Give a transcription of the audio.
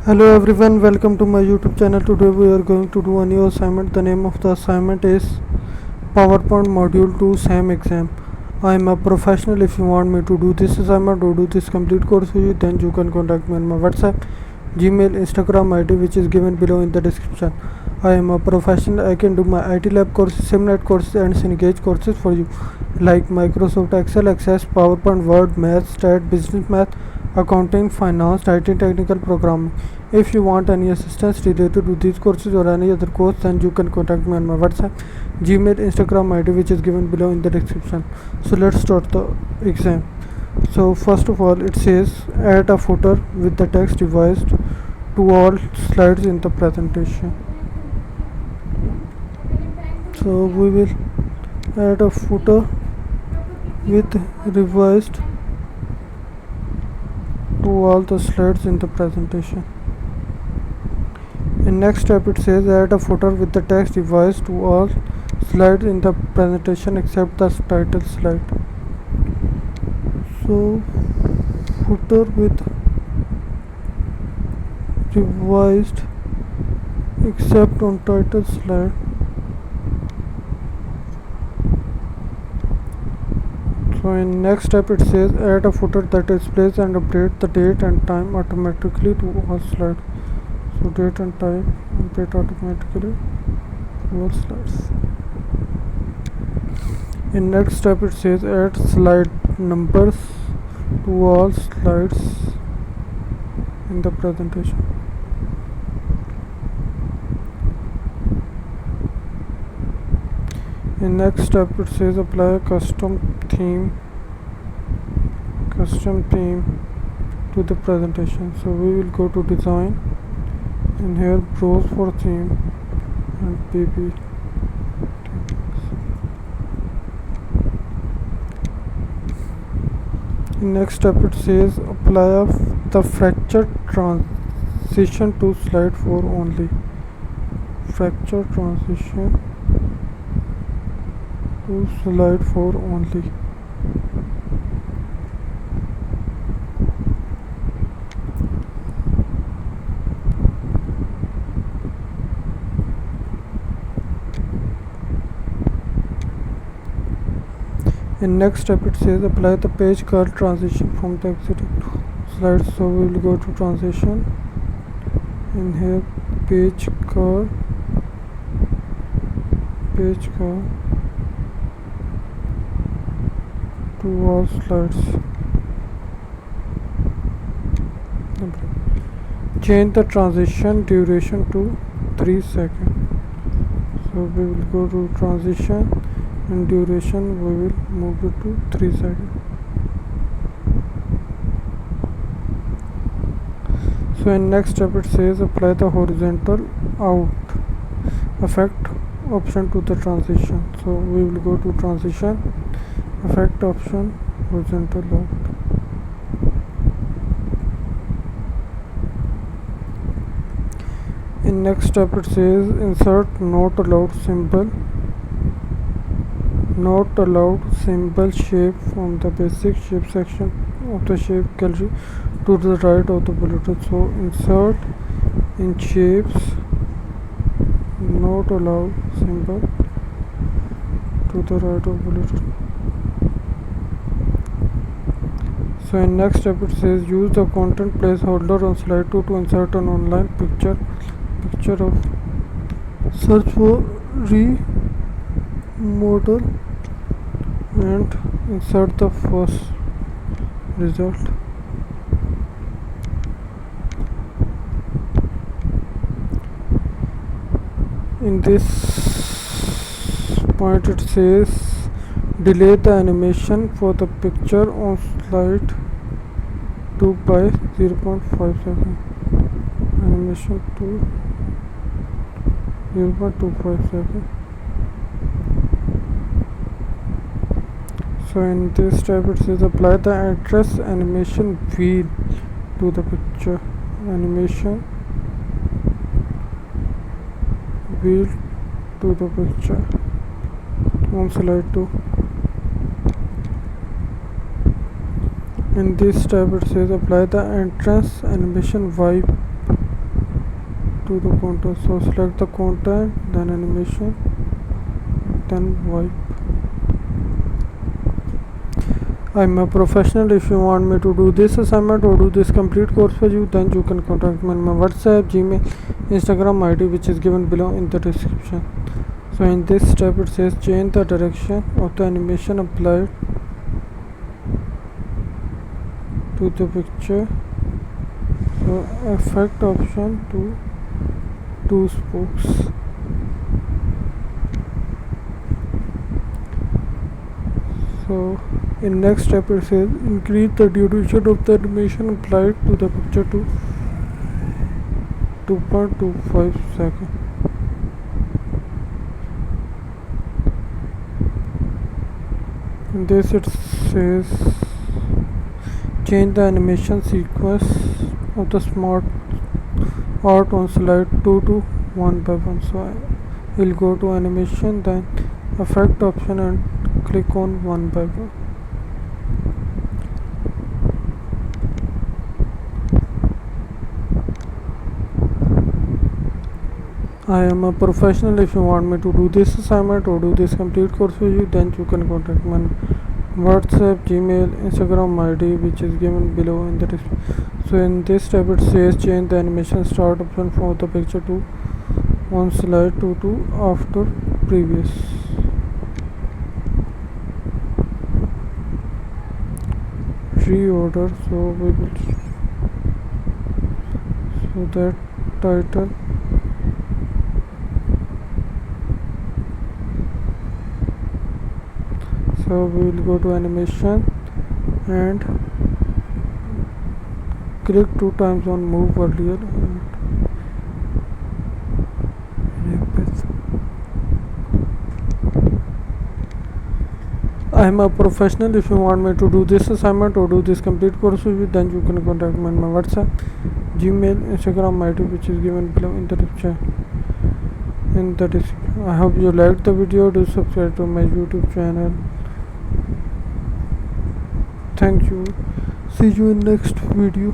Hello everyone, welcome to my YouTube channel. Today we are going to do a new assignment. The name of the assignment is PowerPoint Module 2 SAM exam. I am a professional. If you want me to do this assignment or do this complete course for you, then you can contact me on my WhatsApp, Gmail, Instagram ID, which is given below in the description. I am a professional. I can do my MyITLab courses, Simnet courses and Cengage courses for you, like Microsoft Excel, Access, PowerPoint, Word, Math, Stat, Business Math, Accounting, Finance, IT, Technical Programming. If you want any assistance related to these courses or any other course, then you can contact me on my WhatsApp, Gmail, Instagram ID, which is given below in the description. So let's start the exam. So first of all, it says add a footer with the text revised to all slides in the presentation. So we will add a footer with revised to all the slides in the presentation. In next step, it says add a footer with the text revised to all slides in the presentation except the title slide. So footer with revised except on title slide. So in next step, it says add a footer that displays and update the date and time automatically to all slides. So date and time update automatically to all slides. In next step, it says add slide numbers to all slides in the presentation. In next step, it says apply a custom theme to the presentation. So we will go to design and here browse for theme and pp. In next step, it says apply the fracture transition to slide 4 only. Fracture transition to slide 4 only. In next step, it says apply the page curl transition from the exiting slide. So we will go to transition and here page curl to all slides. Change the transition duration to 3 seconds. So we will go to transition and duration we will move it to 3 seconds. So in next step, it says apply the horizontal out effect option to the transition. So we will go to transition effect option, horizontal out. In next step, it says insert not allowed symbol shape from the basic shape section of the shape gallery to the right of the bulletin. So insert in shapes not allowed symbol to the right of bulletin. So in next step, it says use the content placeholder on slide 2 to insert an online picture of search for remodel and insert the first result. In this point, it says delay the animation for the picture on slide 2 by 0.5 seconds. Animation to 0.25 seconds. So in this step, it says apply the address animation wheel to the picture. Animation wheel to the picture on slide 2. In this step, it says apply the entrance animation vibe to the content. So select the content, then animation, then wipe. I'm a professional. If you want me to do this assignment or do this complete course for you, then you can contact me on my WhatsApp, Gmail, Instagram ID, which is given below in the description. So in this step it says change the direction of the animation applied to the picture. So effect option to two spokes. So in next step it says increase the duration of the animation applied to the picture to 2.25 seconds. In this it says change the animation sequence of the smart art on slide 2 to 1 by 1. So I will go to animation, then effect option and click on 1 by 1. I am a professional. If you want me to do this assignment or do this complete course for you, then you can contact me on WhatsApp, Gmail, Instagram ID, which is given below in the description. So in this step it says change the animation start option from the picture to on slide 2 to after previous. Reorder. So we will that title. So we will go to animation and click 2 times on move earlier and I am a professional. If you want me to do this assignment or do this complete course with you, then you can contact me on my WhatsApp, Gmail, Instagram ID, which is given below in the description. I hope you liked the video. Do subscribe to my YouTube channel. Thank you. See you in next video.